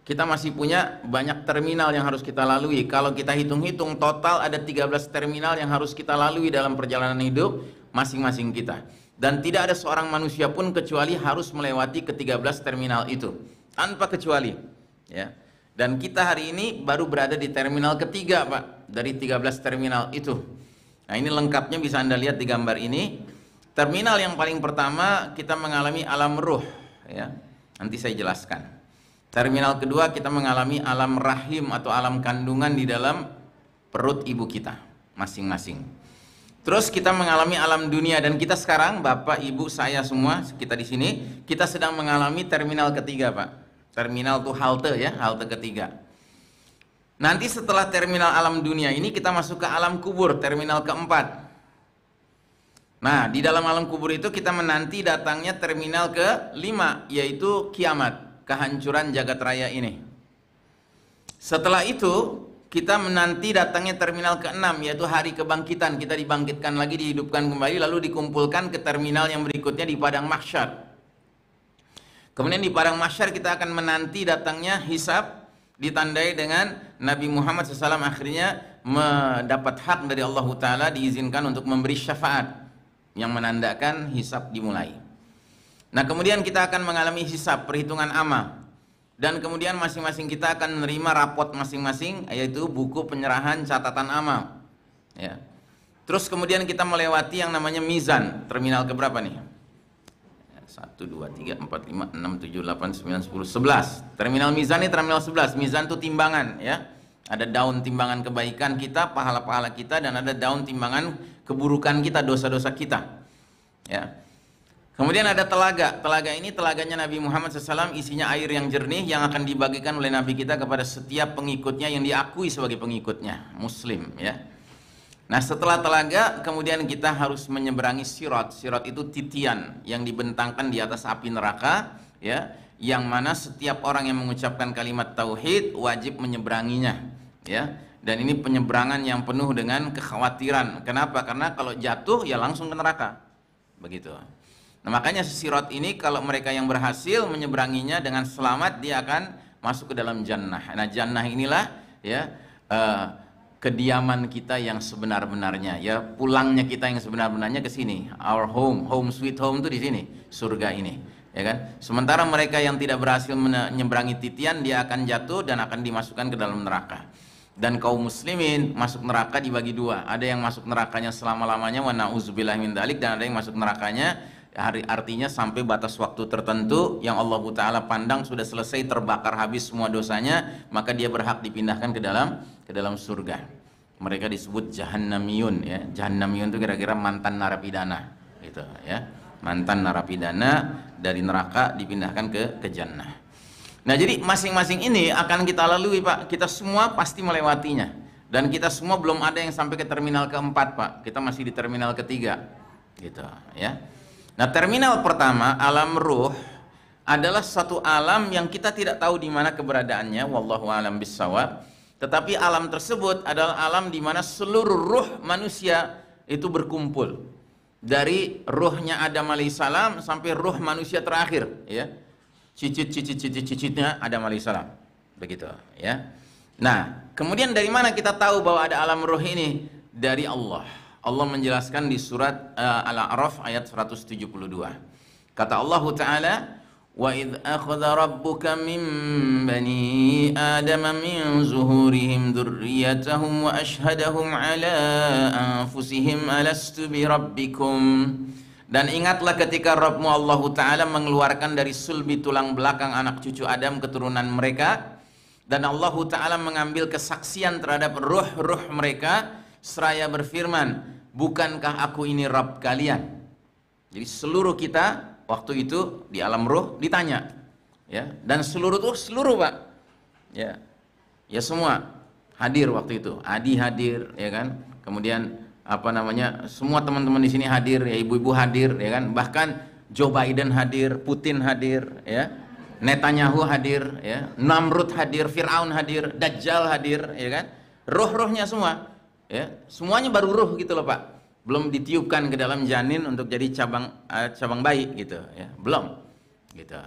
kita masih punya banyak terminal yang harus kita lalui. Kalau kita hitung-hitung total ada 13 terminal yang harus kita lalui dalam perjalanan hidup masing-masing kita. Dan tidak ada seorang manusia pun kecuali harus melewati ke-13 terminal itu. Tanpa kecuali. Ya. Dan kita hari ini baru berada di terminal ketiga, Pak. Dari 13 terminal itu. Nah, ini lengkapnya bisa Anda lihat di gambar ini. Terminal yang paling pertama kita mengalami alam ruh. Ya. Nanti saya jelaskan. Terminal kedua kita mengalami alam rahim atau alam kandungan di dalam perut ibu kita masing-masing. Terus kita mengalami alam dunia, dan kita sekarang, Bapak, Ibu, saya semua, kita di sini, kita sedang mengalami terminal ketiga, Pak. Terminal itu halte ya, halte ketiga. Nanti setelah terminal alam dunia ini kita masuk ke alam kubur, terminal keempat. Nah, di dalam alam kubur itu kita menanti datangnya terminal kelima, yaitu kiamat. Kehancuran jagat raya ini. Setelah itu kita menanti datangnya terminal ke-6, yaitu hari kebangkitan. Kita dibangkitkan lagi, dihidupkan kembali, lalu dikumpulkan ke terminal yang berikutnya di padang mahsyar. Kemudian di padang mahsyar kita akan menanti datangnya hisab, ditandai dengan Nabi Muhammad SAW akhirnya mendapat hak dari Allah Ta'ala, diizinkan untuk memberi syafaat yang menandakan hisab dimulai. Nah, kemudian kita akan mengalami hisab, perhitungan amal. Dan kemudian masing-masing kita akan menerima rapot masing-masing, yaitu buku penyerahan catatan amal. Ya. Terus kemudian kita melewati yang namanya mizan. Terminal keberapa nih? 1, 2, 3, 4, 5, 6, 7, 8, 9, 10, 11. Terminal mizan ini terminal 11. Mizan itu timbangan, ya. Ada daun timbangan kebaikan kita, pahala-pahala kita, dan ada daun timbangan keburukan kita, dosa-dosa kita. Ya. Kemudian ada telaga. Telaga ini telaganya Nabi Muhammad SAW, isinya air yang jernih yang akan dibagikan oleh Nabi kita kepada setiap pengikutnya yang diakui sebagai pengikutnya, Muslim. Ya. Nah, setelah telaga, kemudian kita harus menyeberangi sirat. Sirat itu titian yang dibentangkan di atas api neraka, ya, yang mana setiap orang yang mengucapkan kalimat tauhid wajib menyeberanginya. Ya. Dan ini penyeberangan yang penuh dengan kekhawatiran. Kenapa? Karena kalau jatuh ya langsung ke neraka. Begitu. Nah, makanya sirat ini kalau mereka yang berhasil menyeberanginya dengan selamat, dia akan masuk ke dalam jannah. Nah, jannah inilah ya kediaman kita yang sebenar-benarnya, ya, pulangnya kita yang sebenar-benarnya ke sini. Our home, home sweet home itu di sini, surga ini, ya kan? Sementara mereka yang tidak berhasil menyeberangi titian, dia akan jatuh dan akan dimasukkan ke dalam neraka. Dan kaum muslimin masuk neraka dibagi dua. Ada yang masuk nerakanya selama-lamanya, wa na'udzubillahi min dzalik, dan ada yang masuk nerakanya artinya sampai batas waktu tertentu yang Allah Ta'ala pandang sudah selesai, terbakar habis semua dosanya, maka dia berhak dipindahkan ke dalam surga. Mereka disebut jahannamiyun, ya. Jahannamiyun itu kira-kira mantan narapidana, gitu, ya. Mantan narapidana dari neraka dipindahkan ke jannah. Nah, jadi masing-masing ini akan kita lalui, Pak. Kita semua pasti melewatinya. Dan kita semua belum ada yang sampai ke terminal keempat, Pak. Kita masih di terminal ketiga, gitu, ya. Nah, terminal pertama, alam ruh, adalah satu alam yang kita tidak tahu di mana keberadaannya, wallahu a'lam bissawab. Tetapi alam tersebut adalah alam di mana seluruh ruh manusia itu berkumpul. Dari ruhnya Adam alaihissalam sampai ruh manusia terakhir, ya. Cicit-cicitnya Adam alaihissalam. Begitu, ya. Nah, kemudian dari mana kita tahu bahwa ada alam ruh ini? Dari Allah. Allah menjelaskan di surat Al-A'raf ayat 172. Kata Allah Ta'ala, wa idh akhadha rabbuka min bani adama min zuhurihim dzurriyyatahum wa ashhadahum ala anfusihim alastu bi rabbikum. Dan ingatlah ketika Rabbmu Allah Ta'ala mengeluarkan dari sulbi tulang belakang anak cucu Adam keturunan mereka, dan Allah Ta'ala mengambil kesaksian terhadap ruh-ruh mereka seraya berfirman, bukankah aku ini Rabb kalian? Jadi seluruh kita waktu itu di alam ruh ditanya, ya, dan seluruh Pak, ya, ya semua hadir waktu itu. Adi hadir, ya kan? Kemudian apa namanya? Semua teman-teman di sini hadir, ya, ibu-ibu hadir, ya kan? Bahkan Joe Biden hadir, Putin hadir, ya, Netanyahu hadir, ya, Namrud hadir, Fir'aun hadir, Dajjal hadir, ya kan? Ruh-ruhnya semua. Ya, semuanya baru ruh gitu loh, Pak. Belum ditiupkan ke dalam janin untuk jadi cabang bayi gitu, ya. Belum. Gitu.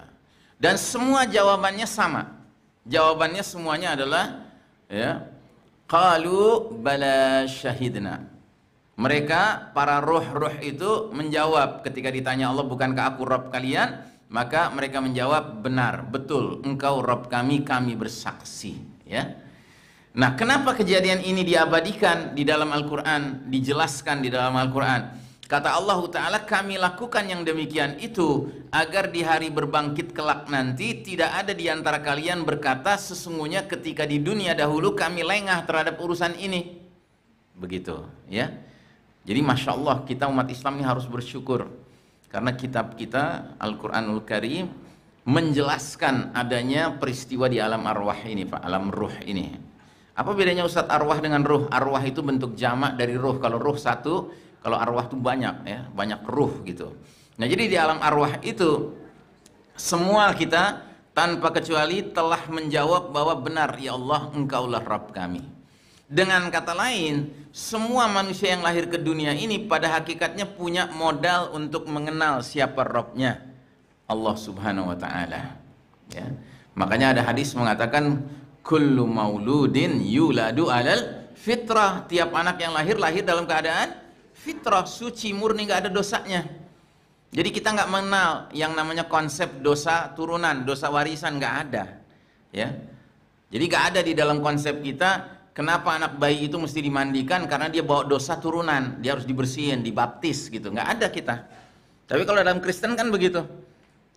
Dan semua jawabannya sama. Jawabannya semuanya adalah ya, qalu bala syahidna. Mereka para ruh-ruh itu menjawab ketika ditanya Allah, bukankah aku Rabb kalian? Maka mereka menjawab, benar, betul, engkau Rabb kami, kami bersaksi. Ya. Nah, kenapa kejadian ini diabadikan di dalam Al-Quran, dijelaskan di dalam Al-Quran? Kata Allah Ta'ala, kami lakukan yang demikian itu agar di hari berbangkit kelak nanti tidak ada di antara kalian berkata, sesungguhnya ketika di dunia dahulu kami lengah terhadap urusan ini. Begitu, ya. Jadi Masya Allah, kita umat Islam ini harus bersyukur karena kitab kita Al-Quranul Karim menjelaskan adanya peristiwa di alam arwah ini, Pak, alam ruh ini. Apa bedanya Ustadz arwah dengan ruh? Arwah itu bentuk jamak dari ruh. Kalau ruh satu, kalau arwah itu banyak, ya, banyak ruh gitu. Nah, jadi di alam arwah itu semua kita tanpa kecuali telah menjawab bahwa benar, ya Allah, engkaulah Rabb kami. Dengan kata lain, semua manusia yang lahir ke dunia ini pada hakikatnya punya modal untuk mengenal siapa Rabbnya, Allah Subhanahu wa Ta'ala. Ya. Makanya ada hadis mengatakan, kullu mauludin yuladu alal fitrah. Tiap anak yang lahir dalam keadaan fitrah, suci, murni, nggak ada dosanya. Jadi kita nggak mengenal yang namanya konsep dosa turunan, dosa warisan, nggak ada. Ya. Jadi nggak ada di dalam konsep kita. Kenapa anak bayi itu mesti dimandikan? Karena dia bawa dosa turunan, dia harus dibersihin, dibaptis gitu. Nggak ada kita. Tapi kalau dalam Kristen kan begitu.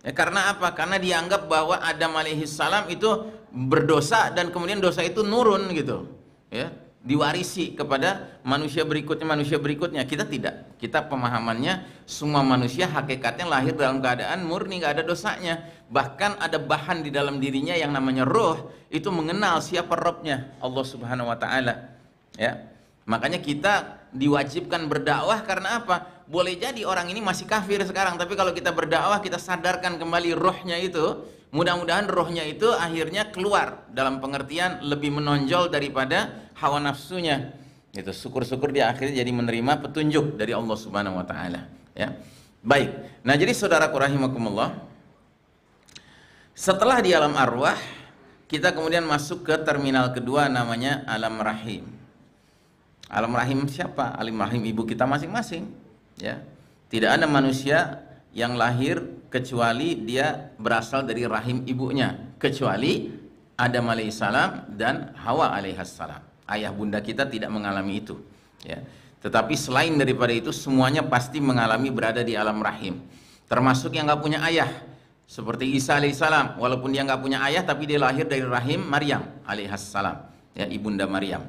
Ya, karena apa? Karena dianggap bahwa Adam alaihissalam itu berdosa dan kemudian dosa itu nurun gitu. Ya, diwarisi kepada manusia berikutnya. Kita tidak. Kita pemahamannya semua manusia hakikatnya lahir dalam keadaan murni, nggak ada dosanya. Bahkan ada bahan di dalam dirinya yang namanya roh, itu mengenal siapa Rabbnya, Allah Subhanahu wa Ta'ala. Ya. Makanya kita diwajibkan berdakwah karena apa? Boleh jadi orang ini masih kafir sekarang, tapi kalau kita berdakwah, kita sadarkan kembali rohnya itu, mudah-mudahan rohnya itu akhirnya keluar dalam pengertian lebih menonjol daripada hawa nafsunya. Itu syukur-syukur dia akhirnya jadi menerima petunjuk dari Allah Subhanahu wa Ta'ala. Ya. Baik. Nah, jadi saudaraku rahimakumullah, setelah di alam arwah, kita kemudian masuk ke terminal kedua namanya alam rahim. Alam rahim siapa? Alam rahim ibu kita masing-masing. Ya. Tidak ada manusia yang lahir kecuali dia berasal dari rahim ibunya, kecuali Adam alaihissalam dan Hawa alaihassalam. Ayah bunda kita tidak mengalami itu. Ya. Tetapi selain daripada itu, semuanya pasti mengalami berada di alam rahim. Termasuk yang nggak punya ayah. Seperti Isa alaihissalam, walaupun dia nggak punya ayah, tapi dia lahir dari rahim Maryam alaihassalam, ya, ibunda Maryam.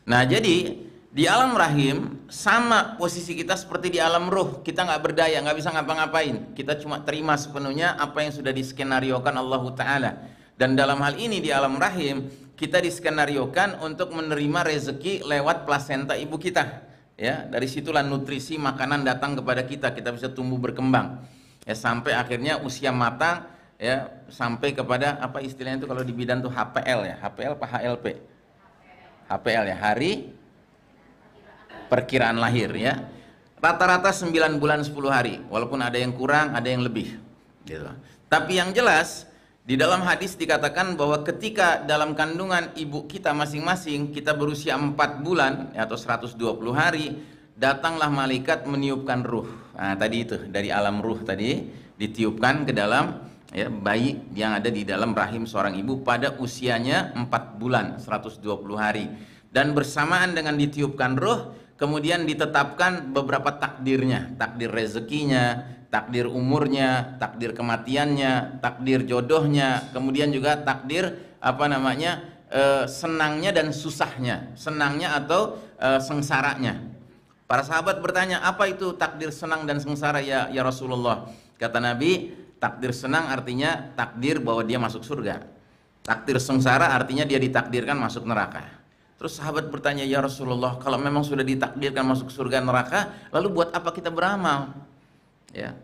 Nah, jadi di alam rahim sama posisi kita seperti di alam ruh. Kita nggak berdaya, nggak bisa ngapa-ngapain. Kita cuma terima sepenuhnya apa yang sudah diskenariokan Allah Ta'ala. Dan dalam hal ini di alam rahim kita diskenariokan untuk menerima rezeki lewat plasenta ibu kita. Ya, dari situlah nutrisi makanan datang kepada kita. Kita bisa tumbuh berkembang. Ya, sampai akhirnya usia matang, ya, sampai kepada apa istilahnya itu kalau di bidan tuh HPL, ya, HPL apa HLP? HPL, ya, hari perkiraan lahir, ya. Rata-rata 9 bulan 10 hari, walaupun ada yang kurang, ada yang lebih gitu. Tapi yang jelas di dalam hadis dikatakan bahwa ketika dalam kandungan ibu kita masing-masing kita berusia 4 bulan, ya, atau 120 hari, datanglah malaikat meniupkan ruh. Nah, tadi itu dari alam ruh tadi ditiupkan ke dalam, ya, bayi yang ada di dalam rahim seorang ibu pada usianya 4 bulan 120 hari. Dan bersamaan dengan ditiupkan ruh, kemudian ditetapkan beberapa takdirnya, takdir rezekinya, takdir umurnya, takdir kematiannya, takdir jodohnya, kemudian juga takdir apa namanya, senangnya dan susahnya, senangnya atau sengsaranya. Para sahabat bertanya, apa itu takdir senang dan sengsara ya Rasulullah? Kata Nabi, takdir senang artinya takdir bahwa dia masuk surga. Takdir sengsara artinya dia ditakdirkan masuk neraka. Terus sahabat bertanya, ya Rasulullah, kalau memang sudah ditakdirkan masuk surga neraka, lalu buat apa kita beramal? Ya,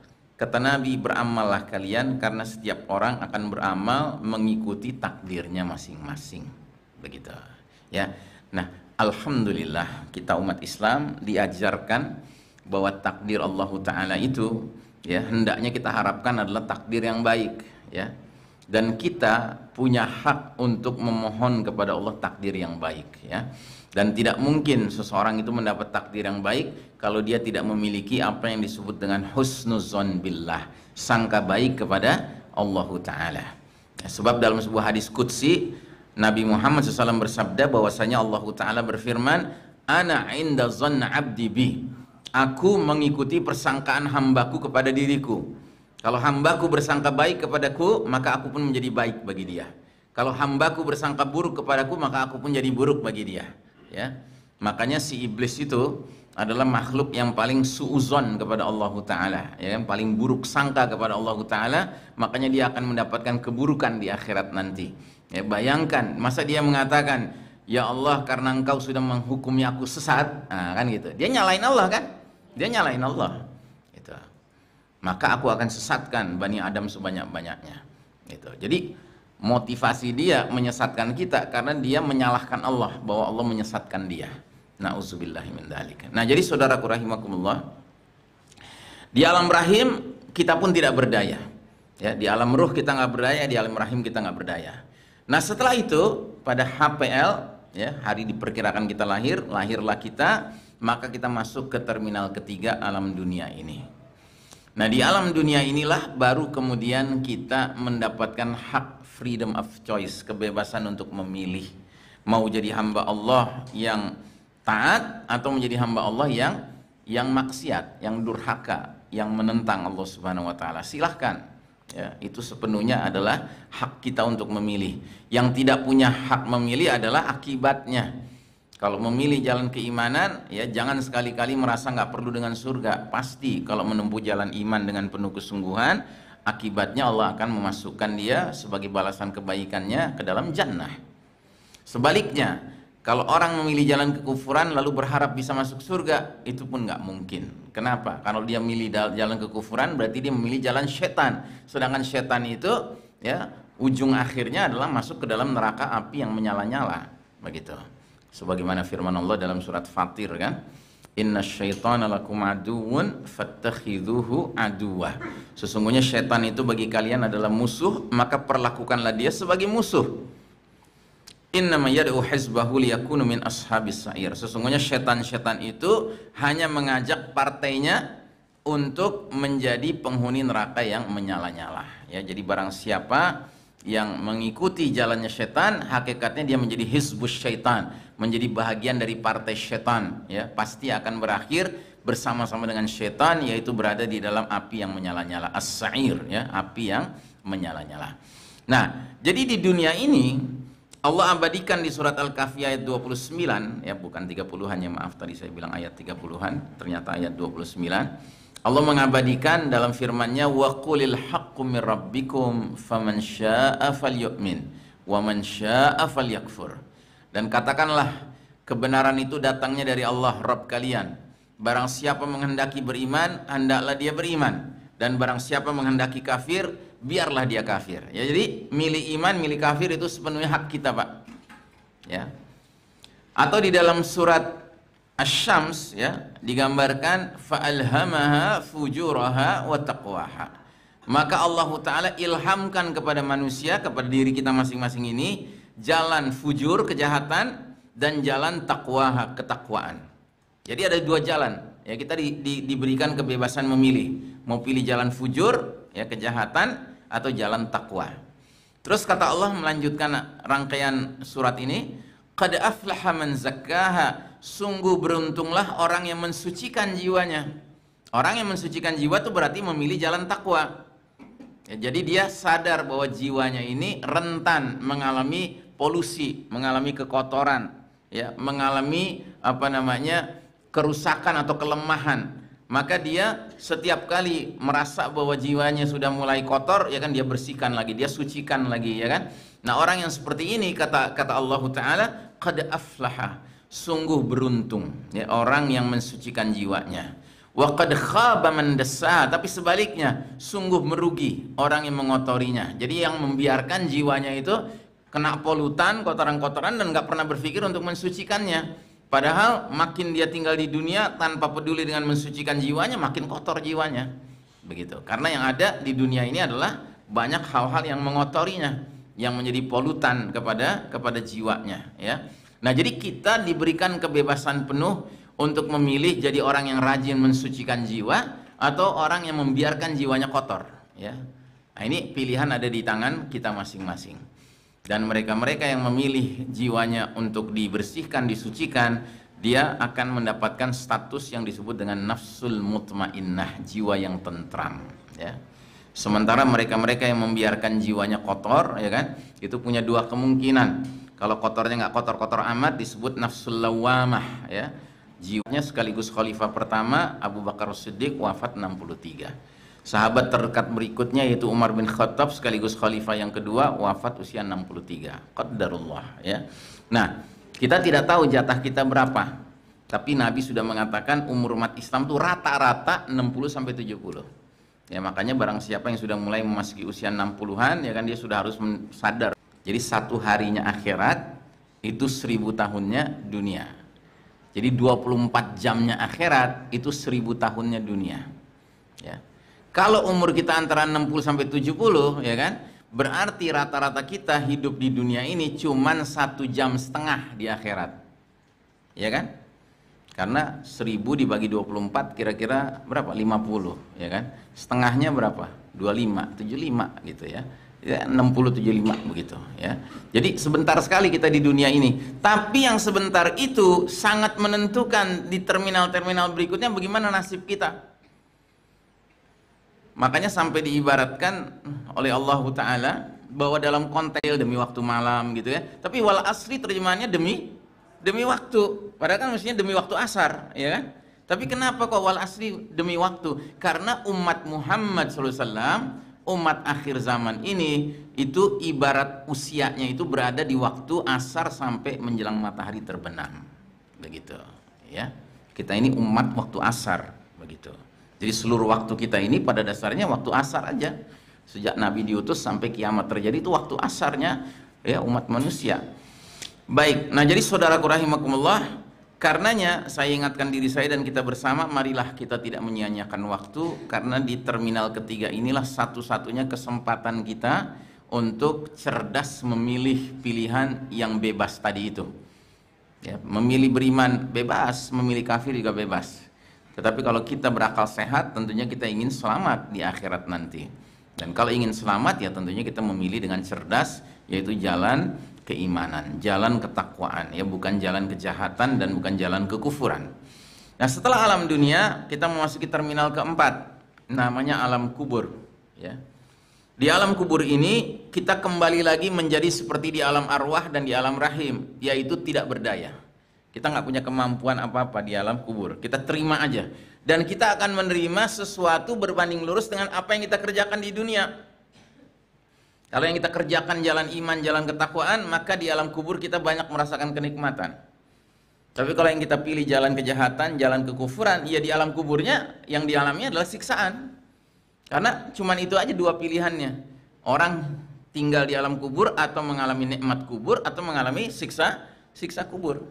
kata Nabi, beramallah kalian karena setiap orang akan beramal mengikuti takdirnya masing-masing. Begitu. Ya. Nah, alhamdulillah kita umat Islam diajarkan bahwa takdir Allah Ta'ala itu, ya, hendaknya kita harapkan adalah takdir yang baik, ya. dan kita punya hak untuk memohon kepada Allah takdir yang baik, ya. Dan tidak mungkin seseorang itu mendapat takdir yang baik kalau dia tidak memiliki apa yang disebut dengan husnuzon billah, sangka baik kepada Allah Ta'ala. Ya, sebab dalam sebuah hadis qudsi Nabi Muhammad SAW bersabda bahwasanya Allah Ta'ala berfirman, ana inda zanna abdi bi, aku mengikuti persangkaan hambaku kepada diriku. Kalau hambaku bersangka baik kepadaku, maka aku pun menjadi baik bagi dia. Kalau hambaku bersangka buruk kepadaku, maka aku pun jadi buruk bagi dia. Ya, makanya si iblis itu adalah makhluk yang paling suuzon kepada Allah Ta'ala, ya, yang paling buruk sangka kepada Allah Ta'ala. Makanya dia akan mendapatkan keburukan di akhirat nanti. Ya, bayangkan, masa dia mengatakan, ya Allah, karena engkau sudah menghukumi aku sesat, nah, kan gitu. Dia nyalain Allah, kan? Dia nyalain Allah. Gitu. Maka aku akan sesatkan Bani Adam sebanyak-banyaknya. Gitu. Jadi motivasi dia menyesatkan kita karena dia menyalahkan Allah, bahwa Allah menyesatkan dia. Na'udzubillahi min dzalik. Nah, jadi saudaraku rahimakumullah, di alam rahim kita pun tidak berdaya. Ya, di alam ruh kita nggak berdaya, di alam rahim kita nggak berdaya. Nah, setelah itu pada HPL, ya, hari diperkirakan kita lahir, lahirlah kita, maka kita masuk ke terminal ketiga alam dunia ini. Nah, di alam dunia inilah baru kemudian kita mendapatkan hak freedom of choice, kebebasan untuk memilih mau jadi hamba Allah yang taat atau menjadi hamba Allah yang maksiat, yang durhaka, yang menentang Allah Subhanahu wa taala. Silahkan. Ya, itu sepenuhnya adalah hak kita untuk memilih. Yang tidak punya hak memilih adalah akibatnya. Kalau memilih jalan keimanan, ya jangan sekali-kali merasa nggak perlu dengan surga. Pasti kalau menempuh jalan iman dengan penuh kesungguhan, akibatnya Allah akan memasukkan dia sebagai balasan kebaikannya ke dalam jannah. Sebaliknya, kalau orang memilih jalan kekufuran lalu berharap bisa masuk surga, itu pun nggak mungkin. Kenapa? Kalau dia milih jalan kekufuran, berarti dia memilih jalan setan. Sedangkan setan itu, ya, ujung akhirnya adalah masuk ke dalam neraka api yang menyala-nyala. Begitu. Sebagaimana firman Allah dalam surat Fatir, kan? Inna syaitana lakum aduwwun fattakhidhuhu aduwah. Sesungguhnya syaitan itu bagi kalian adalah musuh, maka perlakukanlah dia sebagai musuh. Innama yad'u hizbahu liyakunu min ashabis sa'ir. Sesungguhnya syaitan-syaitan itu hanya mengajak partainya untuk menjadi penghuni neraka yang menyala-nyala. Ya, jadi barang siapa yang mengikuti jalannya syaitan, hakikatnya dia menjadi hizbus syaitan, menjadi bahagian dari partai syaitan, ya, pasti akan berakhir bersama-sama dengan syaitan, yaitu berada di dalam api yang menyala-nyala, as-sa'ir, ya, api yang menyala-nyala. Nah, jadi di dunia ini Allah abadikan di surat Al-Kahfi ayat 29, ya, bukan 30-an, ya, maaf, tadi saya bilang ayat 30-an, ternyata ayat 29. Allah mengabadikan dalam firman-Nya, wa qulil haqqu mir rabbikum faman syaa'a falyu'min wa man syaa'a falyakfur. Dan katakanlah, kebenaran itu datangnya dari Allah Rabb kalian. Barang siapa menghendaki beriman, hendaklah dia beriman, dan barang siapa menghendaki kafir, biarlah dia kafir. Ya, jadi milih iman, milih kafir itu sepenuhnya hak kita, Pak. Ya. Atau di dalam surat Asy-Syams, ya, digambarkan fa'alhamaha fujuraha wa taqwaha. Maka Allah Ta'ala ilhamkan kepada manusia, kepada diri kita masing-masing ini, jalan fujur, kejahatan, dan jalan taqwaha, ketakwaan. Jadi ada dua jalan, ya, kita diberikan kebebasan memilih, mau pilih jalan fujur, ya, kejahatan, atau jalan takwa. Terus kata Allah melanjutkan rangkaian surat ini, qad aflaha man zakkaha, sungguh beruntunglah orang yang mensucikan jiwanya. Orang yang mensucikan jiwa itu berarti memilih jalan takwa. Ya, jadi dia sadar bahwa jiwanya ini rentan mengalami polusi, mengalami kekotoran, ya, mengalami kerusakan atau kelemahan. Maka dia setiap kali merasa bahwa jiwanya sudah mulai kotor, ya kan, dia bersihkan lagi, dia sucikan lagi, ya kan. Nah, orang yang seperti ini, kata Allah Ta'ala, qad aflaha, sungguh beruntung, ya, orang yang mensucikan jiwanya. Wa qad khaba man dassaha, tapi sebaliknya sungguh merugi orang yang mengotorinya. Jadi yang membiarkan jiwanya itu kena polutan, kotoran-kotoran, dan nggak pernah berpikir untuk mensucikannya. Padahal makin dia tinggal di dunia tanpa peduli dengan mensucikan jiwanya, makin kotor jiwanya. Begitu. Karena yang ada di dunia ini adalah banyak hal-hal yang mengotorinya, yang menjadi polutan kepada jiwanya, ya. Nah, jadi kita diberikan kebebasan penuh untuk memilih jadi orang yang rajin mensucikan jiwa atau orang yang membiarkan jiwanya kotor, ya. Nah, ini pilihan ada di tangan kita masing-masing. Dan mereka-mereka yang memilih jiwanya untuk dibersihkan, disucikan, dia akan mendapatkan status yang disebut dengan nafsul mutmainnah, jiwa yang tentram, ya. Sementara mereka-mereka yang membiarkan jiwanya kotor, ya kan, itu punya dua kemungkinan. Kalau kotornya nggak kotor-kotor amat, disebut nafsul lawamah, ya. Jiwanya sekaligus khalifah pertama Abu Bakar Siddiq, wafat 63. Sahabat terdekat berikutnya yaitu Umar bin Khattab, sekaligus khalifah yang kedua, wafat usia 63. Qadarullah, ya. Nah, kita tidak tahu jatah kita berapa. Tapi Nabi sudah mengatakan umur umat Islam itu rata-rata 60 sampai 70. Ya, makanya barang siapa yang sudah mulai memasuki usia 60-an, ya kan, dia sudah harus sadar. Jadi satu harinya akhirat itu 1000 tahunnya dunia. Jadi 24 jamnya akhirat itu 1000 tahunnya dunia, ya. Kalau umur kita antara 60 sampai 70, ya kan, berarti rata-rata kita hidup di dunia ini cuman 1,5 jam di akhirat, ya kan? Karena 1000 dibagi 24 kira-kira berapa? 50, ya kan? Setengahnya berapa? 25, 75 gitu, ya. Ya, 60, 75 begitu, ya. Jadi sebentar sekali kita di dunia ini. Tapi yang sebentar itu sangat menentukan di terminal-terminal berikutnya bagaimana nasib kita. Makanya sampai diibaratkan oleh Allah Ta'ala bahwa dalam konteks demi waktu malam gitu, ya. Tapi wal asri terjemahannya demi waktu. Padahal kan mestinya demi waktu asar, ya kan? Tapi kenapa kok wal asri demi waktu? Karena umat Muhammad SAW, umat akhir zaman ini itu ibarat usianya itu berada di waktu asar sampai menjelang matahari terbenam, begitu, ya. Kita ini umat waktu asar, begitu. Jadi seluruh waktu kita ini pada dasarnya waktu asar aja. Sejak Nabi diutus sampai kiamat terjadi itu waktu asarnya, ya, umat manusia. Baik, nah jadi saudaraku rahimakumullah, karenanya saya ingatkan diri saya dan kita bersama, marilah kita tidak menyia-nyiakan waktu, karena di terminal ketiga inilah satu-satunya kesempatan kita untuk cerdas memilih pilihan yang bebas tadi itu, ya. Memilih beriman bebas, memilih kafir juga bebas. Tetapi kalau kita berakal sehat, tentunya kita ingin selamat di akhirat nanti. Dan kalau ingin selamat, ya tentunya kita memilih dengan cerdas, yaitu jalan keimanan, jalan ketakwaan, ya, bukan jalan kejahatan dan bukan jalan kekufuran. Nah, setelah alam dunia, kita memasuki terminal keempat, namanya alam kubur, ya. Di alam kubur ini kita kembali lagi menjadi seperti di alam arwah dan di alam rahim, yaitu tidak berdaya. Kita nggak punya kemampuan apa-apa di alam kubur. Kita terima aja, dan kita akan menerima sesuatu berbanding lurus dengan apa yang kita kerjakan di dunia. Kalau yang kita kerjakan jalan iman, jalan ketakwaan, maka di alam kubur kita banyak merasakan kenikmatan. Tapi kalau yang kita pilih jalan kejahatan, jalan kekufuran, ya di alam kuburnya yang dialami adalah siksaan. Karena cuman itu aja dua pilihannya. Orang tinggal di alam kubur atau mengalami nikmat kubur atau mengalami siksa kubur.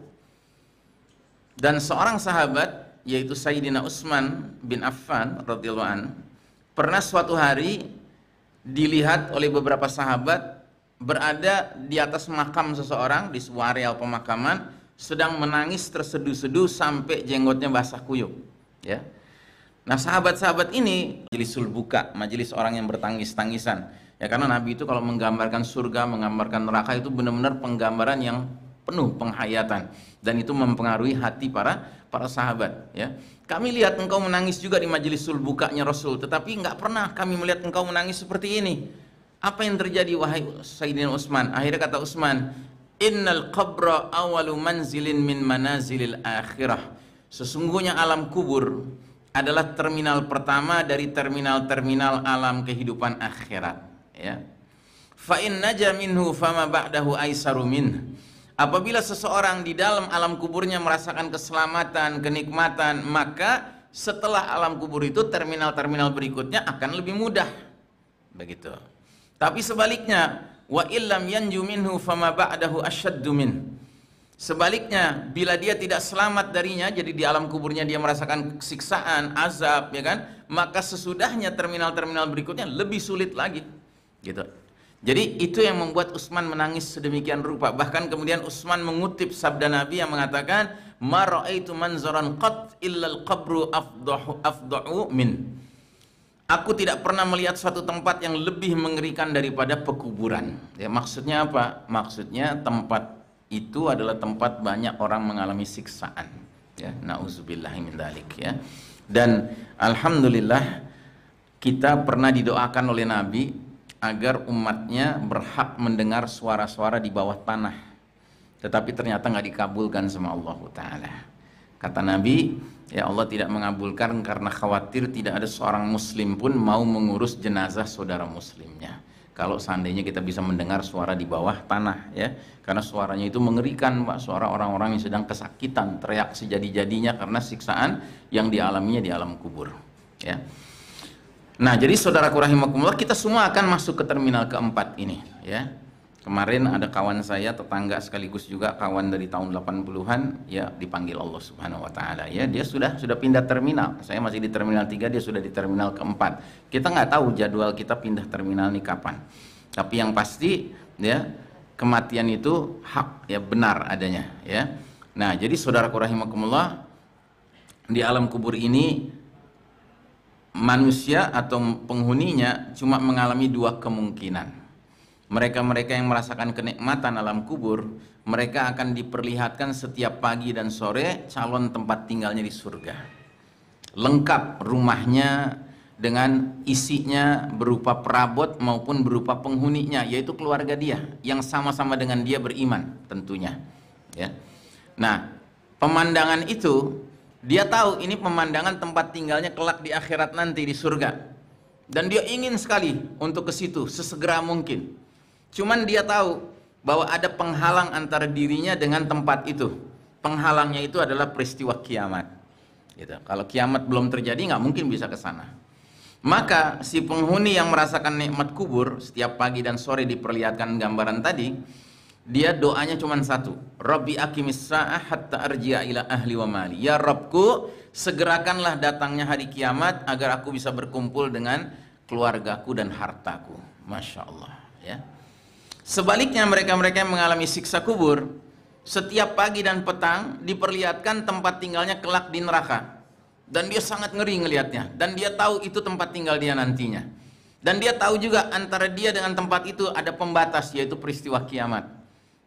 Dan seorang sahabat, yaitu Sayyidina Utsman bin Affan radhiyallahu anhu, pernah suatu hari dilihat oleh beberapa sahabat berada di atas makam seseorang di sebuah areal pemakaman, sedang menangis terseduh-seduh sampai jenggotnya basah kuyup, ya. Nah, sahabat-sahabat ini majlisul buka, majelis orang yang bertangis-tangisan, ya, karena Nabi itu kalau menggambarkan surga, menggambarkan neraka itu benar-benar penggambaran yang penuh penghayatan, dan itu mempengaruhi hati para sahabat, ya. Kami lihat engkau menangis juga di majlisul bukanya Rasul, tetapi nggak pernah kami melihat engkau menangis seperti ini. Apa yang terjadi wahai Sayyidina Utsman? Akhirnya kata Utsman, innal qabra awalu manzilin min manazilil akhirah. Sesungguhnya alam kubur adalah terminal pertama dari terminal-terminal alam kehidupan akhirat, ya. Fa in naja minhu fama ba'dahu aisaru min. Apabila seseorang di dalam alam kuburnya merasakan keselamatan, kenikmatan, maka setelah alam kubur itu terminal-terminal berikutnya akan lebih mudah, begitu. Tapi sebaliknya, wa illam yanju minhu fama ba'dahu asyaddu min. Sebaliknya, bila dia tidak selamat darinya, jadi di alam kuburnya dia merasakan siksaan, azab, ya kan? Maka sesudahnya terminal-terminal berikutnya lebih sulit lagi. Gitu. Jadi itu yang membuat Utsman menangis sedemikian rupa. Bahkan kemudian Utsman mengutip sabda Nabi yang mengatakan, "Ma ra'aitu manzaran qat illa al-qabru afdahu min." Aku tidak pernah melihat suatu tempat yang lebih mengerikan daripada pekuburan. Ya, maksudnya apa? Maksudnya tempat itu adalah tempat banyak orang mengalami siksaan. Ya, nauzubillahi min dzalik ya. Dan alhamdulillah kita pernah didoakan oleh Nabi agar umatnya berhak mendengar suara-suara di bawah tanah, tetapi ternyata nggak dikabulkan sama Allah Ta'ala. Kata Nabi, ya Allah tidak mengabulkan karena khawatir tidak ada seorang muslim pun mau mengurus jenazah saudara muslimnya kalau seandainya kita bisa mendengar suara di bawah tanah, ya, karena suaranya itu mengerikan, Pak. Suara orang-orang yang sedang kesakitan, teriak sejadi-jadinya karena siksaan yang dialaminya di alam kubur, ya. Nah, jadi saudaraku rahimakumullah, kita semua akan masuk ke terminal keempat ini, ya. Kemarin ada kawan saya, tetangga sekaligus juga kawan dari tahun 80-an, ya, dipanggil Allah Subhanahu wa taala, ya. Dia sudah pindah terminal. Saya masih di terminal 3, dia sudah di terminal keempat. Kita nggak tahu jadwal kita pindah terminal ini kapan. Tapi yang pasti, ya, kematian itu hak, ya, benar adanya, ya. Nah, jadi saudaraku rahimakumullah, di alam kubur ini manusia atau penghuninya cuma mengalami dua kemungkinan. Mereka-mereka yang merasakan kenikmatan alam kubur, mereka akan diperlihatkan setiap pagi dan sore calon tempat tinggalnya di surga. Lengkap rumahnya dengan isinya berupa perabot maupun berupa penghuninya, yaitu keluarga dia yang sama-sama dengan dia beriman tentunya, ya. Nah, pemandangan itu dia tahu ini pemandangan tempat tinggalnya kelak di akhirat nanti di surga. Dan dia ingin sekali untuk ke situ sesegera mungkin. Cuman dia tahu bahwa ada penghalang antara dirinya dengan tempat itu. Penghalangnya itu adalah peristiwa kiamat. Gitu. Kalau kiamat belum terjadi nggak mungkin bisa ke sana. Maka si penghuni yang merasakan nikmat kubur setiap pagi dan sore diperlihatkan gambaran tadi, dia doanya cuma satu, Rabbi aqimis sa'ah hatta arji'a ila ahli wa mali. Ya Rabbku, segerakanlah datangnya hari kiamat agar aku bisa berkumpul dengan keluargaku dan hartaku. Masya Allah, ya. Sebaliknya mereka-mereka yang mengalami siksa kubur, setiap pagi dan petang diperlihatkan tempat tinggalnya kelak di neraka. Dan dia sangat ngeri ngelihatnya. Dan dia tahu itu tempat tinggal dia nantinya. Dan dia tahu juga antara dia dengan tempat itu ada pembatas, yaitu peristiwa kiamat.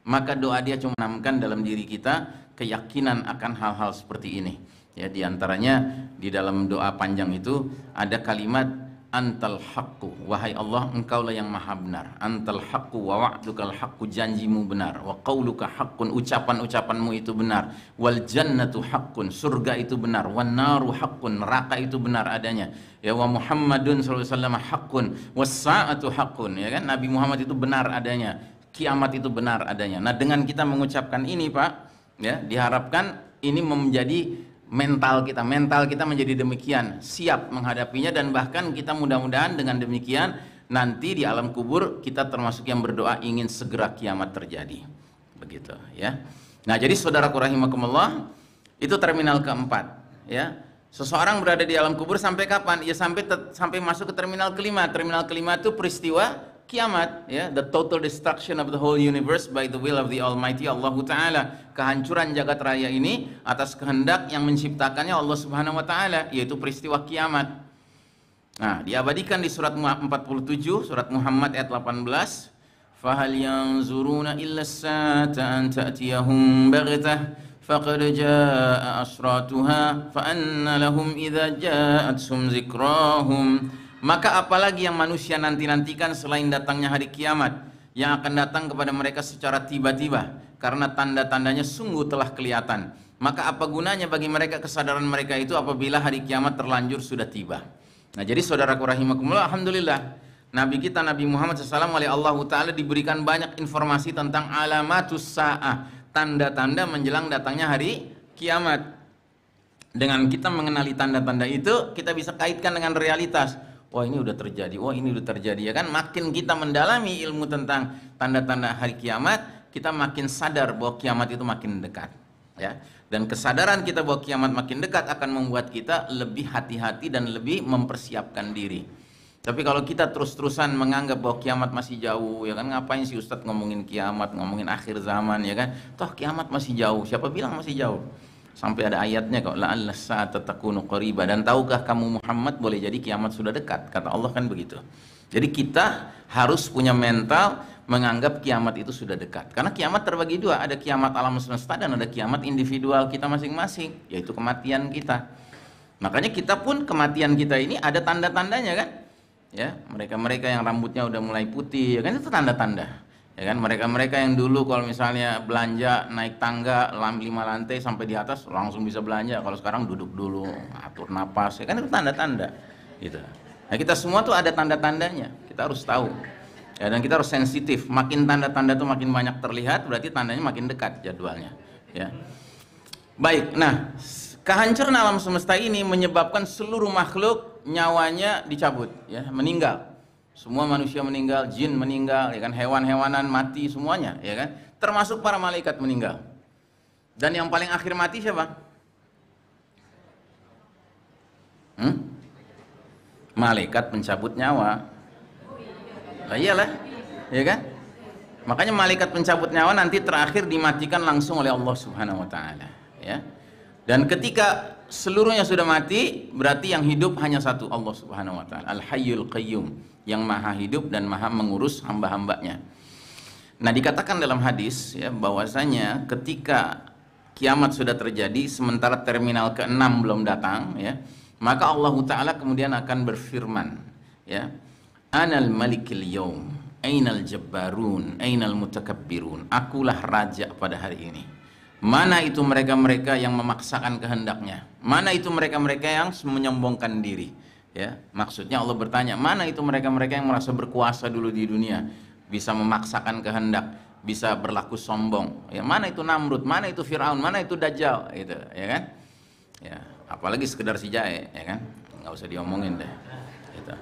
Maka doa dia cuma menanamkan dalam diri kita keyakinan akan hal-hal seperti ini. Ya, di antaranya di dalam doa panjang itu ada kalimat antal haqqu, wahai Allah engkaulah yang maha benar. Antal haqqu wa wa'dukal haqqu, janjimu benar. Wa qauluka haqqun, ucapan-ucapanmu itu benar. Wal jannatu haqqun, surga itu benar. Wan naru haqqun, neraka itu benar adanya. Ya, wa Muhammadun sallallahu alaihi wasallam haqqun, was sa'atu haqqun, ya kan, Nabi Muhammad itu benar adanya. Kiamat itu benar adanya. Nah, dengan kita mengucapkan ini, Pak, ya, diharapkan ini menjadi mental kita menjadi demikian, siap menghadapinya, dan bahkan kita mudah-mudahan dengan demikian nanti di alam kubur kita termasuk yang berdoa ingin segera kiamat terjadi. Begitu, ya. Nah, jadi saudaraku rahimakumullah, itu terminal keempat, ya. Seseorang berada di alam kubur sampai kapan? Ya sampai masuk ke terminal kelima. Terminal kelima itu peristiwa kiamat, ya, the total destruction of the whole universe by the will of the Almighty Allah Ta'ala. Kehancuran jagat raya ini atas kehendak yang menciptakannya Allah Subhanahu Wa Ta'ala, yaitu peristiwa kiamat. Nah, diabadikan di surat 47, surat Muhammad ayat 18. Fahal yanzuruna illa as-sa'ata an ta'tiyahum baghtah faqad jaa'a asratuha fa anna lahum idza ja'athum zikrahum. Maka apalagi yang manusia nanti-nantikan selain datangnya hari kiamat yang akan datang kepada mereka secara tiba-tiba, karena tanda-tandanya sungguh telah kelihatan. Maka apa gunanya bagi mereka kesadaran mereka itu apabila hari kiamat terlanjur sudah tiba. Nah, jadi saudaraku rahimakumullah, alhamdulillah Nabi kita Nabi Muhammad SAW oleh Allah Ta'ala diberikan banyak informasi tentang alamatus sa'ah, tanda-tanda menjelang datangnya hari kiamat. Dengan kita mengenali tanda-tanda itu, kita bisa kaitkan dengan realitas. Wah, ini udah terjadi, wah ini udah terjadi, ya kan. Makin kita mendalami ilmu tentang tanda-tanda hari kiamat, kita makin sadar bahwa kiamat itu makin dekat, ya. Dan kesadaran kita bahwa kiamat makin dekat akan membuat kita lebih hati-hati dan lebih mempersiapkan diri. Tapi kalau kita terus-terusan menganggap bahwa kiamat masih jauh, ya kan, ngapain sih Ustadz ngomongin kiamat, ngomongin akhir zaman, ya kan? Toh kiamat masih jauh. Siapa bilang masih jauh? Sampai ada ayatnya kok, la'alla sa'ata takunu qariba, dan tahukah kamu Muhammad, boleh jadi kiamat sudah dekat, kata Allah kan begitu. Jadi kita harus punya mental menganggap kiamat itu sudah dekat. Karena kiamat terbagi dua, ada kiamat alam semesta dan ada kiamat individual kita masing-masing, yaitu kematian kita. Makanya kita pun kematian kita ini ada tanda-tandanya kan? Ya, mereka-mereka yang rambutnya udah mulai putih, ya kan, itu tanda-tanda. Ya kan, mereka-mereka yang dulu kalau misalnya belanja naik tangga 5 lantai sampai di atas langsung bisa belanja. Kalau sekarang duduk dulu, atur napas, ya kan, itu tanda-tanda. Gitu. Nah, kita semua tuh ada tanda-tandanya. Kita harus tahu. Ya, dan kita harus sensitif. Makin tanda-tanda tuh makin banyak terlihat, berarti tandanya makin dekat jadwalnya. Ya. Baik, nah, kehancuran alam semesta ini menyebabkan seluruh makhluk nyawanya dicabut, ya, meninggal. Semua manusia meninggal, jin meninggal, ya kan, hewan-hewanan mati semuanya, ya kan, termasuk para malaikat meninggal. Dan yang paling akhir mati siapa? Malaikat pencabut nyawa. Lah iyalah, ya kan? Makanya malaikat pencabut nyawa nanti terakhir dimatikan langsung oleh Allah Subhanahu wa taala, ya. Dan ketika seluruhnya sudah mati, berarti yang hidup hanya satu, Allah Subhanahu wa taala, Al-Hayyul Qayyum, yang maha hidup dan maha mengurus hamba-hambanya. Nah, dikatakan dalam hadis, ya, bahwasanya ketika kiamat sudah terjadi sementara terminal ke-6 belum datang, ya, maka Allah taala kemudian akan berfirman, ya, Anal malikil yaum, ainal jabbarun, ainal mutakabbirun. Akulah raja pada hari ini. Mana itu mereka-mereka yang memaksakan kehendaknya? Mana itu mereka-mereka yang menyombongkan diri? Ya, maksudnya Allah bertanya, mana itu mereka-mereka yang merasa berkuasa dulu di dunia, bisa memaksakan kehendak, bisa berlaku sombong? Ya, mana itu Namrud? Mana itu Firaun? Mana itu Dajjal? Gitu, ya kan? Ya, apalagi sekedar si jahe, ya kan? Nggak usah diomongin deh. Gitu.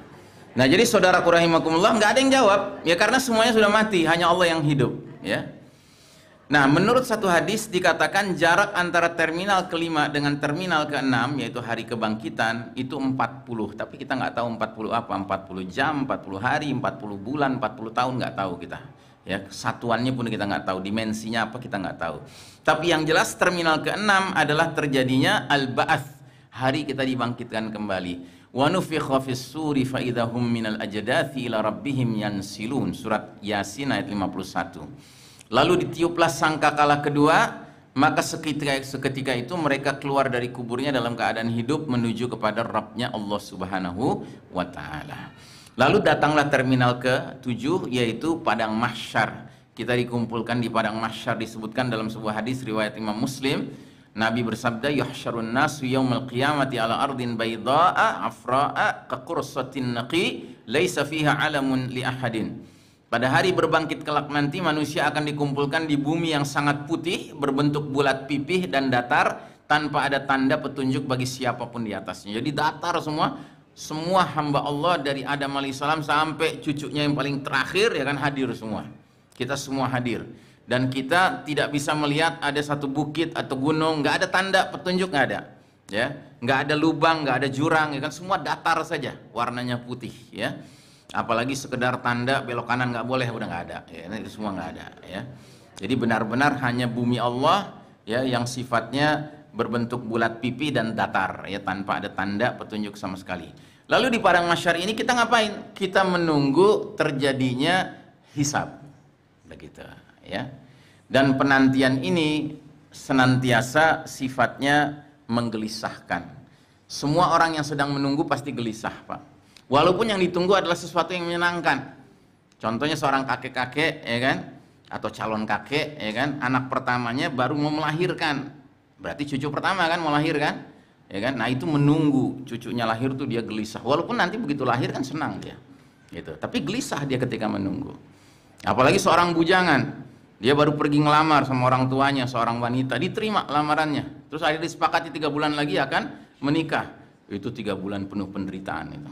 Nah, jadi saudaraku rahimakumullah, nggak ada yang jawab, ya, karena semuanya sudah mati, hanya Allah yang hidup, ya. Nah, menurut satu hadis dikatakan jarak antara terminal ke-5 dengan terminal ke-6, yaitu hari kebangkitan, itu 40. Tapi kita nggak tahu 40 apa, 40 jam, 40 hari, 40 bulan, 40 tahun, nggak tahu kita. Ya, satuannya pun kita nggak tahu, dimensinya apa kita nggak tahu. Tapi yang jelas terminal ke-6 adalah terjadinya al-ba'ats, hari kita dibangkitkan kembali. Wa nufikha fis suri fa idahum minal ajdathi ila rabbihim yansilun, surat Yasin ayat 51. Lalu ditiuplah sangkakala kedua, maka seketika itu mereka keluar dari kuburnya dalam keadaan hidup menuju kepada Rabbnya Allah Subhanahu wa ta'ala. Lalu datanglah terminal ke-7, yaitu padang mahsyar. Kita dikumpulkan di padang mahsyar, disebutkan dalam sebuah hadis riwayat Imam Muslim. Nabi bersabda, yuhsyarun nasu yaumal qiyamati ala ardin bayda'a afra'a kaqursatin naqi laisa fiha alamun li ahadin. Pada hari berbangkit kelak nanti, manusia akan dikumpulkan di bumi yang sangat putih, berbentuk bulat pipih dan datar, tanpa ada tanda petunjuk bagi siapapun di atasnya. Jadi datar semua hamba Allah dari Adam alaihissalam sampai cucunya yang paling terakhir, ya kan, hadir semua. Kita semua hadir. Dan kita tidak bisa melihat ada satu bukit atau gunung, nggak ada tanda petunjuk, nggak ada. Ya, nggak ada lubang, nggak ada jurang, ya kan, semua datar saja, warnanya putih, ya. Apalagi sekedar tanda belok kanan nggak boleh, udah nggak ada, ya, itu semua nggak ada, ya. Jadi benar-benar hanya bumi Allah, ya, yang sifatnya berbentuk bulat pipi dan datar, ya, tanpa ada tanda petunjuk sama sekali. Lalu di padang mahsyar ini kita ngapain? Kita menunggu terjadinya hisab, begitu, ya. Dan penantian ini senantiasa sifatnya menggelisahkan. Semua orang yang sedang menunggu pasti gelisah, Pak. Walaupun yang ditunggu adalah sesuatu yang menyenangkan. Contohnya seorang kakek-kakek, ya kan, atau calon kakek, ya kan, anak pertamanya baru mau melahirkan. Berarti cucu pertama kan mau lahir kan? Ya kan? Nah, itu menunggu cucunya lahir tuh dia gelisah. Walaupun nanti begitu lahir kan senang dia. Gitu. Tapi gelisah dia ketika menunggu. Apalagi seorang bujangan, dia baru pergi ngelamar sama orang tuanya, seorang wanita, diterima lamarannya. Terus akhirnya disepakati 3 bulan lagi akan menikah. Itu 3 bulan penuh penderitaan itu.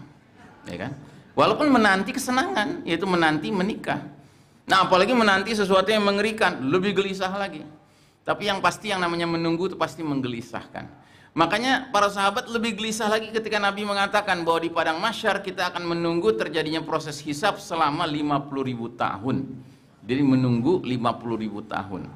Ya kan? Walaupun menanti kesenangan, yaitu menanti menikah. Nah, apalagi menanti sesuatu yang mengerikan, lebih gelisah lagi. Tapi yang pasti yang namanya menunggu itu pasti menggelisahkan. Makanya para sahabat lebih gelisah lagi ketika Nabi mengatakan bahwa di padang mahsyar kita akan menunggu terjadinya proses hisab selama 50.000 tahun. Jadi menunggu 50.000 tahun.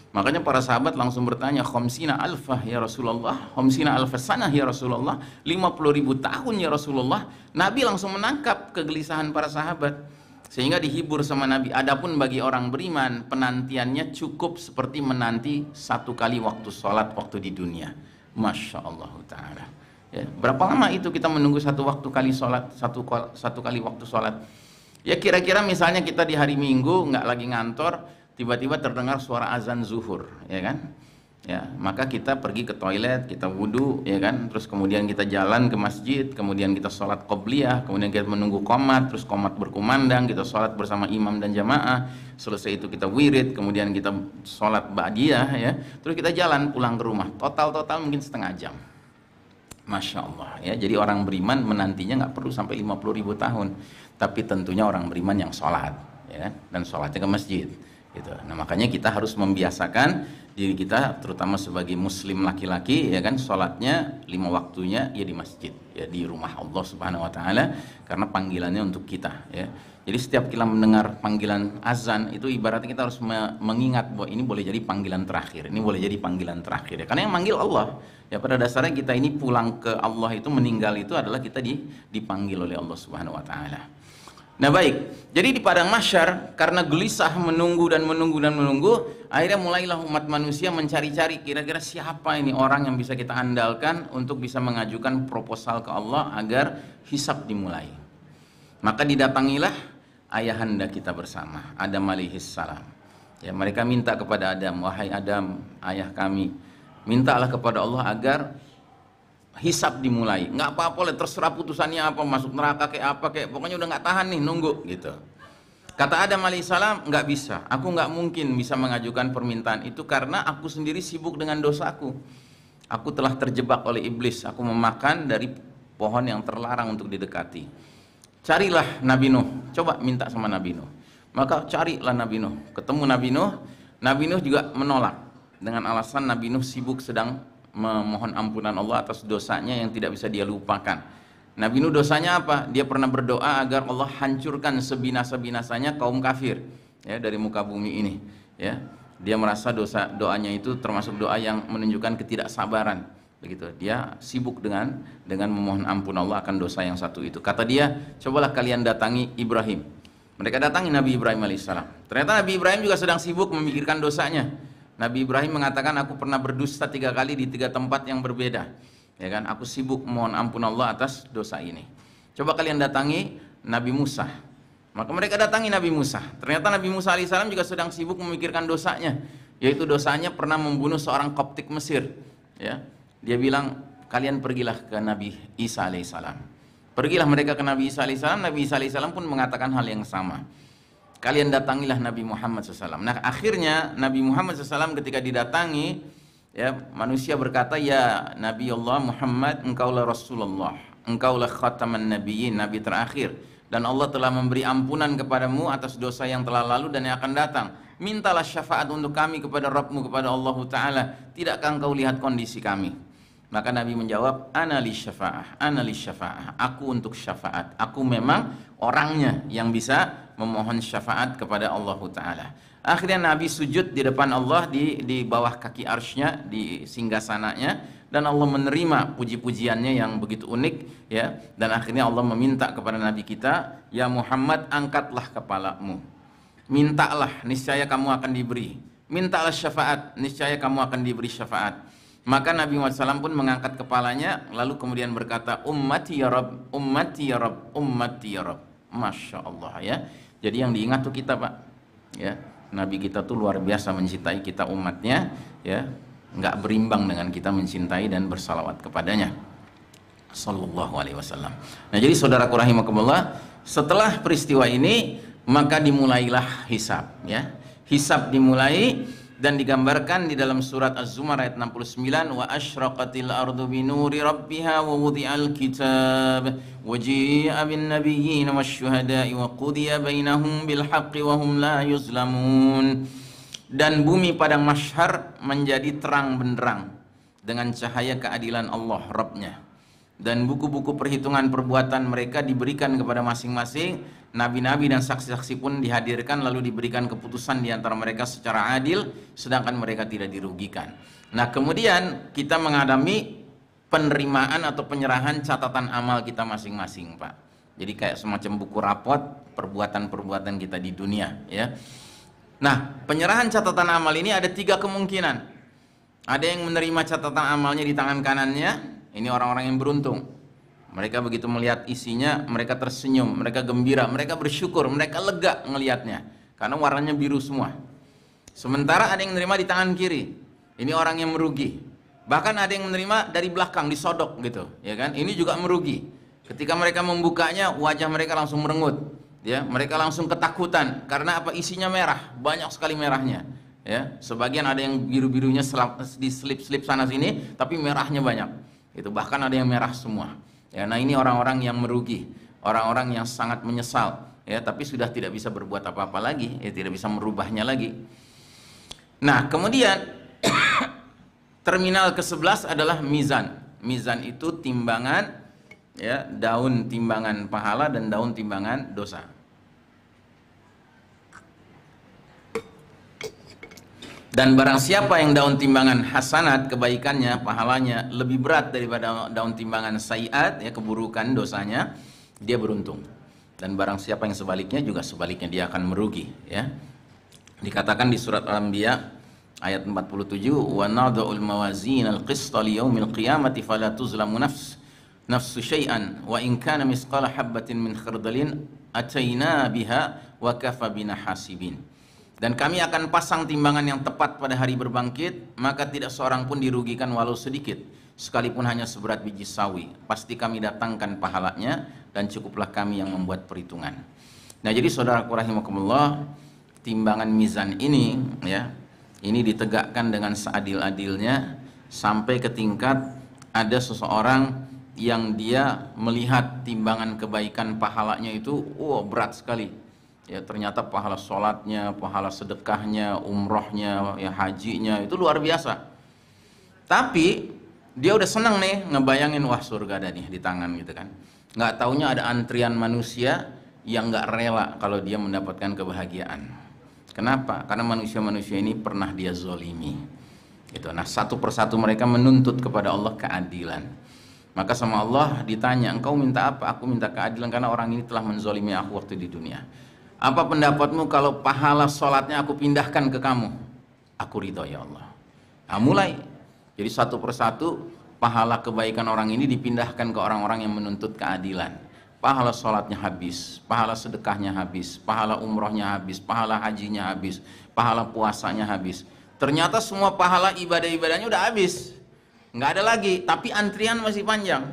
Makanya para sahabat langsung bertanya, khamsina alfah ya Rasulullah, khamsina alfah sanah ya Rasulullah, 50.000 tahun ya Rasulullah. Nabi langsung menangkap kegelisahan para sahabat, sehingga dihibur sama Nabi. Adapun bagi orang beriman, penantiannya cukup seperti menanti satu kali waktu sholat waktu di dunia. Masya Allah Ta'ala. Ya, berapa lama itu kita menunggu satu waktu kali sholat, satu kali waktu sholat? Ya kira-kira misalnya kita di hari Minggu nggak lagi ngantor, tiba-tiba terdengar suara azan zuhur, ya kan? Ya, maka kita pergi ke toilet, kita wudhu, ya kan? Terus kemudian kita jalan ke masjid, kemudian kita sholat qobliyah, kemudian kita menunggu qomat, terus qomat berkumandang, kita sholat bersama imam dan jamaah. Selesai itu kita wirid, kemudian kita sholat ba'diyah, ya. Terus kita jalan pulang ke rumah. Total mungkin setengah jam. Masya Allah, ya. Jadi orang beriman menantinya nggak perlu sampai 50.000 tahun, tapi tentunya orang beriman yang sholat, ya kan? Dan sholatnya ke masjid. Gitu. Nah makanya kita harus membiasakan diri kita, terutama sebagai muslim laki-laki, ya kan, sholatnya 5 waktunya ya di masjid, ya di rumah Allah Subhanahu Wa Taala, karena panggilannya untuk kita, ya. Jadi setiap kita mendengar panggilan azan itu ibaratnya kita harus mengingat bahwa ini boleh jadi panggilan terakhir, ini boleh jadi panggilan terakhir, ya. Karena yang manggil Allah, ya pada dasarnya kita ini pulang ke Allah itu, meninggal itu adalah kita dipanggil oleh Allah Subhanahu Wa Taala. Nah baik, jadi di padang mahsyar karena gelisah menunggu, akhirnya mulailah umat manusia mencari-cari kira-kira siapa ini orang yang bisa kita andalkan untuk bisa mengajukan proposal ke Allah agar hisab dimulai. Maka didatangilah ayahanda kita bersama, Adam alaihis salam. Ya, mereka minta kepada Adam, wahai Adam, ayah kami, mintalah kepada Allah agar hisab dimulai. Nggak apa-apa lah, terserah putusannya apa, masuk neraka kayak apa kayak, pokoknya udah nggak tahan nih nunggu gitu. Kata Adam alaihissalam, nggak bisa, aku nggak mungkin bisa mengajukan permintaan itu karena aku sendiri sibuk dengan dosaku. Aku telah terjebak oleh iblis, aku memakan dari pohon yang terlarang untuk didekati. Carilah Nabi Nuh, coba minta sama Nabi Nuh. Maka carilah Nabi Nuh, ketemu Nabi Nuh. Nabi Nuh juga menolak dengan alasan Nabi Nuh sibuk sedang memohon ampunan Allah atas dosanya yang tidak bisa dia lupakan. Nabi Nuh dosanya apa? Dia pernah berdoa agar Allah hancurkan sebinasa-binasanya kaum kafir, ya, dari muka bumi ini, ya. Dia merasa doanya itu termasuk doa yang menunjukkan ketidaksabaran, begitu. Dia sibuk dengan memohon ampun Allah akan dosa yang satu itu. Kata dia, cobalah kalian datangi Ibrahim. Mereka datangi Nabi Ibrahim alaihissalam. Ternyata Nabi Ibrahim juga sedang sibuk memikirkan dosanya. Nabi Ibrahim mengatakan, aku pernah berdusta 3 kali di 3 tempat yang berbeda, ya kan? Aku sibuk mohon ampun Allah atas dosa ini. Coba kalian datangi Nabi Musa. Maka mereka datangi Nabi Musa. Ternyata Nabi Musa alaihissalam juga sedang sibuk memikirkan dosanya, yaitu dosanya pernah membunuh seorang Koptik Mesir, ya. Dia bilang, kalian pergilah ke Nabi Isa alaihissalam. Pergilah mereka ke Nabi Isa alaihissalam. Nabi Isa alaihissalam pun mengatakan hal yang sama. Kalian datangilah Nabi Muhammad SAW. Nah akhirnya Nabi Muhammad SAW ketika didatangi, ya, manusia berkata, ya Nabi Allah Muhammad, engkaulah Rasulullah, engkaulah khataman nabiyyin, Nabi terakhir, dan Allah telah memberi ampunan kepadamu atas dosa yang telah lalu dan yang akan datang. Mintalah syafaat untuk kami kepada Rabbmu, kepada Allah Ta'ala. Tidakkah engkau lihat kondisi kami? Maka Nabi menjawab, ana li syafa'ah, aku untuk syafaat. Aku memang orangnya yang bisa memohon syafaat kepada Allah Ta'ala. Akhirnya Nabi sujud di depan Allah, di bawah kaki arsy-Nya, di singgasananya, dan Allah menerima puji-pujiannya yang begitu unik, ya. Dan akhirnya Allah meminta kepada Nabi kita, ya Muhammad, angkatlah kepalamu, mintalah, niscaya kamu akan diberi. Mintalah syafaat, niscaya kamu akan diberi syafaat. Maka Nabi Muhammad SAW pun mengangkat kepalanya, lalu kemudian berkata, ummati ya Rabb, ummati ya Rabb, ummati ya Rabb. Masya Allah, ya. Jadi yang diingat tuh kita, Pak, ya. Nabi kita tuh luar biasa mencintai kita umatnya, ya. Nggak berimbang dengan kita mencintai dan bersalawat kepadanya, sallallahu alaihi wasallam. Nah jadi saudaraku rahimakumullah, setelah peristiwa ini maka dimulailah hisab, ya. Hisab dimulai dan digambarkan di dalam surat Az-Zumar ayat 69, wa asyraqatil ardu binuri rabbiha wa wudi'al kitab wa ji'a bin nabiyyin wasyuhada'i wa qudiya bainahum bil haqqi wa hum la yuzlamun. Dan bumi padang mahsyar menjadi terang benderang dengan cahaya keadilan Allah Rabbnya. Dan buku-buku perhitungan perbuatan mereka diberikan kepada masing-masing. Nabi-nabi dan saksi-saksi pun dihadirkan, lalu diberikan keputusan di antara mereka secara adil, sedangkan mereka tidak dirugikan. Nah, kemudian kita mengalami penerimaan atau penyerahan catatan amal kita masing-masing, Pak. Jadi kayak semacam buku rapot perbuatan-perbuatan kita di dunia, ya. Nah, penyerahan catatan amal ini ada 3 kemungkinan. Ada yang menerima catatan amalnya di tangan kanannya. Ini orang-orang yang beruntung. Mereka begitu melihat isinya, mereka tersenyum, mereka gembira, mereka bersyukur, mereka lega ngelihatnya karena warnanya biru semua. Sementara ada yang menerima di tangan kiri. Ini orang yang merugi. Bahkan ada yang menerima dari belakang, disodok gitu, ya kan? Ini juga merugi. Ketika mereka membukanya, wajah mereka langsung merengut, ya. Mereka langsung ketakutan karena apa? Isinya merah, banyak sekali merahnya. Ya, sebagian ada yang biru-birunya di selip-selip sana sini, tapi merahnya banyak. Itu bahkan ada yang merah semua. Ya, nah ini orang-orang yang merugi, orang-orang yang sangat menyesal, ya, tapi sudah tidak bisa berbuat apa-apa lagi, ya, tidak bisa merubahnya lagi. Nah, kemudian terminal ke-11 adalah mizan. Mizan itu timbangan, ya, daun timbangan pahala dan daun timbangan dosa. Dan barang siapa yang daun timbangan hasanat, kebaikannya, pahalanya lebih berat daripada daun timbangan sayiat, ya, keburukan, dosanya, dia beruntung. Dan barang siapa yang sebaliknya, juga sebaliknya, dia akan merugi, ya. Dikatakan di surat Al-Anbiya ayat 47, wa nadha'ul mawazin al-qista li yaumil qiyamati fala tuzlamu nafsu syai'an wa in kana misqala habbatin min khardalin ataina biha wa kafa bina hasibin. Dan kami akan pasang timbangan yang tepat pada hari berbangkit, maka tidak seorang pun dirugikan walau sedikit, sekalipun hanya seberat biji sawi. Pasti kami datangkan pahalanya, dan cukuplah kami yang membuat perhitungan. Nah, jadi saudaraku rahimakumullah, timbangan mizan ini, ya, ini ditegakkan dengan seadil-adilnya sampai ke tingkat ada seseorang yang dia melihat timbangan kebaikan pahalanya itu, berat sekali. Ya, ternyata pahala sholatnya, pahala sedekahnya, umrohnya, ya, hajinya itu luar biasa. Tapi dia udah senang nih ngebayangin, wah surga ada nih di tangan gitu kan. Nggak taunya ada antrian manusia yang nggak rela kalau dia mendapatkan kebahagiaan. Kenapa? Karena manusia-manusia ini pernah dia zolimi. Gitu. Nah, satu persatu mereka menuntut kepada Allah keadilan. Maka sama Allah ditanya, engkau minta apa? Aku minta keadilan karena orang ini telah menzolimi aku waktu di dunia. Apa pendapatmu kalau pahala sholatnya aku pindahkan ke kamu? Aku ridho ya Allah. Nah, mulai. Jadi satu persatu pahala kebaikan orang ini dipindahkan ke orang-orang yang menuntut keadilan. Pahala sholatnya habis, pahala sedekahnya habis, pahala umrohnya habis, pahala hajinya habis, pahala puasanya habis. Ternyata semua pahala ibadah-ibadahnya udah habis. Nggak ada lagi, tapi antrian masih panjang.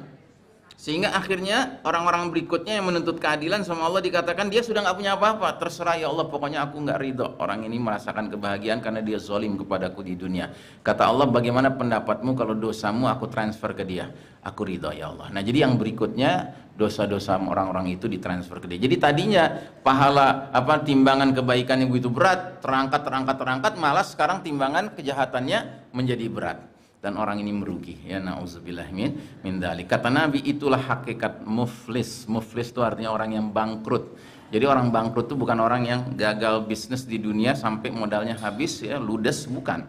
Sehingga akhirnya orang-orang berikutnya yang menuntut keadilan sama Allah dikatakan dia sudah nggak punya apa-apa, terserah ya Allah, pokoknya aku nggak ridho. Orang ini merasakan kebahagiaan karena dia zalim kepadaku di dunia. Kata Allah, bagaimana pendapatmu kalau dosamu aku transfer ke dia? Aku ridho ya Allah. Nah, jadi yang berikutnya dosa-dosa orang-orang itu ditransfer ke dia. Jadi tadinya pahala timbangan kebaikan yang begitu berat terangkat, malah sekarang timbangan kejahatannya menjadi berat. Dan orang ini merugi, ya, na'udzubillah min dzalik. Kata Nabi, itulah hakikat muflis. Muflis itu artinya orang yang bangkrut. Jadi orang bangkrut itu bukan orang yang gagal bisnis di dunia sampai modalnya habis, ya, ludes, bukan.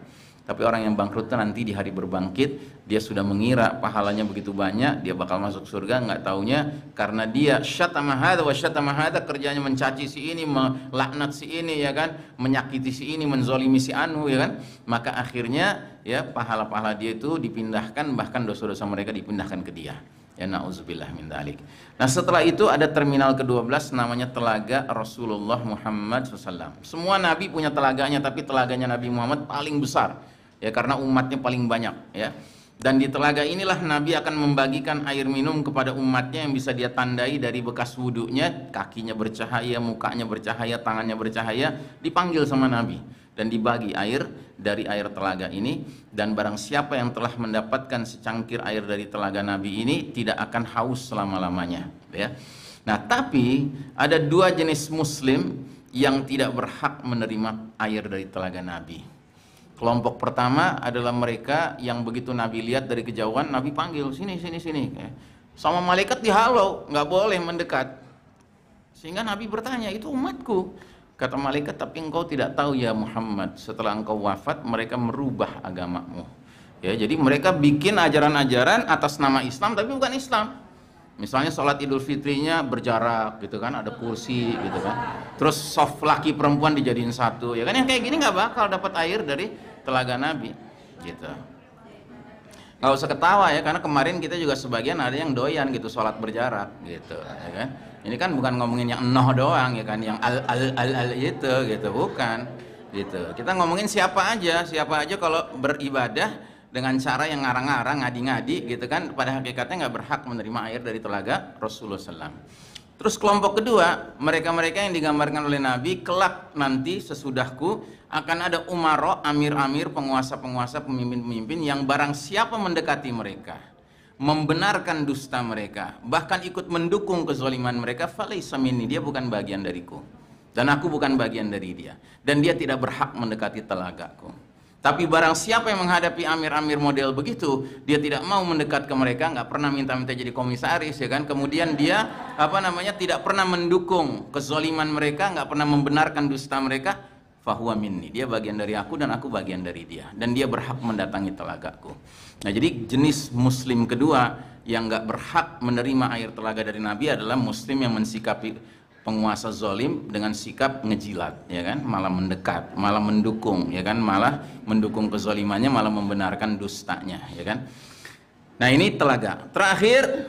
Tapi orang yang bangkrut itu nanti di hari berbangkit, dia sudah mengira pahalanya begitu banyak, dia bakal masuk surga, nggak taunya karena dia syatama hadza wa syatama hadza, kerjanya mencaci si ini, melaknat si ini, ya kan, menyakiti si ini, menzolimi si anu, ya kan, maka akhirnya, ya, pahala-pahala dia itu dipindahkan, bahkan dosa-dosa mereka dipindahkan ke dia. Ya, na'udzubillah min dzalik. Nah, setelah itu ada terminal ke-12 namanya Telaga Rasulullah Muhammad SAW. Semua nabi punya telaganya, tapi telaganya Nabi Muhammad paling besar. Ya, karena umatnya paling banyak, ya. Dan di telaga inilah Nabi akan membagikan air minum kepada umatnya yang bisa dia tandai dari bekas wudhunya, kakinya bercahaya, mukanya bercahaya, tangannya bercahaya, dipanggil sama Nabi dan dibagi air dari air telaga ini. Dan barang siapa yang telah mendapatkan secangkir air dari telaga Nabi ini tidak akan haus selama-lamanya, ya. Nah, tapi ada 2 jenis muslim yang tidak berhak menerima air dari telaga Nabi. Kelompok pertama adalah mereka yang begitu Nabi lihat dari kejauhan, Nabi panggil, sini, sini, sini. Sama malaikat dihalau, nggak boleh mendekat. Sehingga Nabi bertanya, itu umatku. Kata malaikat, tapi engkau tidak tahu ya Muhammad, setelah engkau wafat mereka merubah agamamu. Ya, jadi mereka bikin ajaran-ajaran atas nama Islam tapi bukan Islam. Misalnya sholat Idul Fitrinya berjarak gitu kan, ada kursi gitu kan. Terus soft laki perempuan dijadiin satu, ya kan, yang kayak gini nggak bakal dapat air dari telaga Nabi gitu. Nggak usah ketawa ya, karena kemarin kita juga sebagian ada yang doyan gitu sholat berjarak gitu, ya kan. Ini kan bukan ngomongin yang enoh doang ya kan, yang al itu gitu, bukan gitu. Kita ngomongin siapa aja kalau beribadah dengan cara yang ngarang-ngarang, ngadi-ngadi gitu kan, pada hakikatnya nggak berhak menerima air dari telaga Rasulullah SAW. Terus kelompok kedua, mereka-mereka yang digambarkan oleh Nabi, kelak nanti sesudahku akan ada umaro, amir-amir, penguasa-penguasa, pemimpin-pemimpin yang barang siapa mendekati mereka, membenarkan dusta mereka, bahkan ikut mendukung kezaliman mereka, falaysa minni, dia bukan bagian dariku, dan aku bukan bagian dari dia, dan dia tidak berhak mendekati telagaku. Tapi barang siapa yang menghadapi amir-amir model begitu, dia tidak mau mendekat ke mereka, nggak pernah minta-minta jadi komisaris ya kan, kemudian dia tidak pernah mendukung kezaliman mereka, nggak pernah membenarkan dusta mereka, fahuwa minni, dia bagian dari aku dan aku bagian dari dia, dan dia berhak mendatangi telagaku. Nah, jadi jenis muslim kedua yang nggak berhak menerima air telaga dari Nabi adalah muslim yang mensikapi penguasa zalim dengan sikap ngejilat, ya kan, malah mendekat, malah mendukung, ya kan, malah mendukung kezalimannya, malah membenarkan dustanya, ya kan. Nah, ini telaga. Terakhir,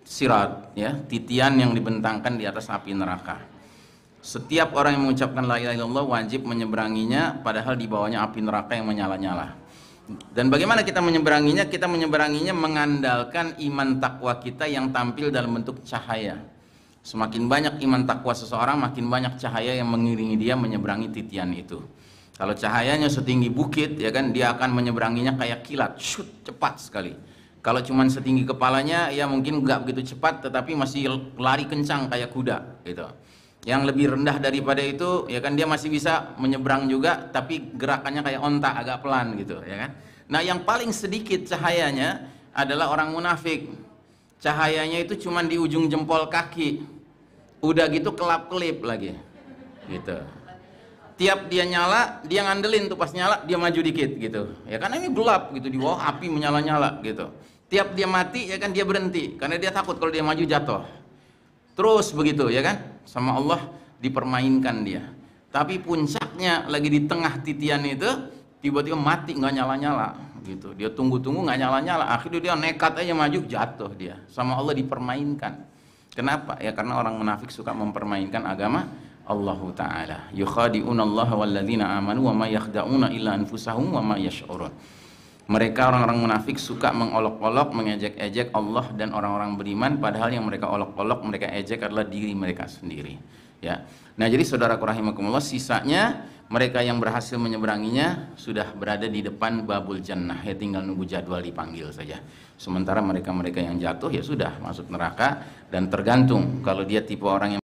sirat, ya, titian yang dibentangkan di atas api neraka. Setiap orang yang mengucapkan la ilaha illallah wajib menyeberanginya, padahal di bawahnya api neraka yang menyala-nyala. Dan bagaimana kita menyeberanginya? Kita menyeberanginya mengandalkan iman takwa kita yang tampil dalam bentuk cahaya. Semakin banyak iman takwa seseorang, makin banyak cahaya yang mengiringi dia menyeberangi titian itu. Kalau cahayanya setinggi bukit, ya kan, dia akan menyeberanginya kayak kilat, shoot, cepat sekali. Kalau cuman setinggi kepalanya, ya mungkin nggak begitu cepat, tetapi masih lari kencang kayak kuda, gitu. Yang lebih rendah daripada itu, ya kan, dia masih bisa menyeberang juga, tapi gerakannya kayak onta, agak pelan, gitu, ya kan. Nah, yang paling sedikit cahayanya adalah orang munafik. Cahayanya itu cuman di ujung jempol kaki, udah gitu kelap-kelip lagi gitu. Tiap dia nyala, dia ngandelin tuh, pas nyala dia maju dikit gitu, ya kan, ini gelap gitu, di bawah api menyala-nyala gitu. Tiap dia mati, ya kan, dia berhenti karena dia takut kalau dia maju jatuh. Terus begitu, ya kan, sama Allah dipermainkan dia. Tapi puncaknya lagi di tengah titian itu, tiba-tiba mati, nggak nyala-nyala gitu. Dia tunggu-tunggu nggak nyala-nyala, akhirnya dia nekat aja maju, jatuh dia, sama Allah dipermainkan. Kenapa? Ya karena orang munafik suka mempermainkan agama Allah Ta'ala. Yukhadi'una Allah walladzina amanu wa ma yakhda'una illa anfusahum wa ma yash'urun. Mereka orang-orang munafik suka mengolok-olok, mengejek-ejek Allah dan orang-orang beriman, padahal yang mereka olok-olok, mereka ejek adalah diri mereka sendiri. Ya. Nah, jadi saudaraku rahimakumullah, sisanya mereka yang berhasil menyeberanginya sudah berada di depan babul jannah, ya tinggal nunggu jadwal dipanggil saja. Sementara mereka-mereka yang jatuh ya sudah masuk neraka, dan tergantung kalau dia tipe orang yang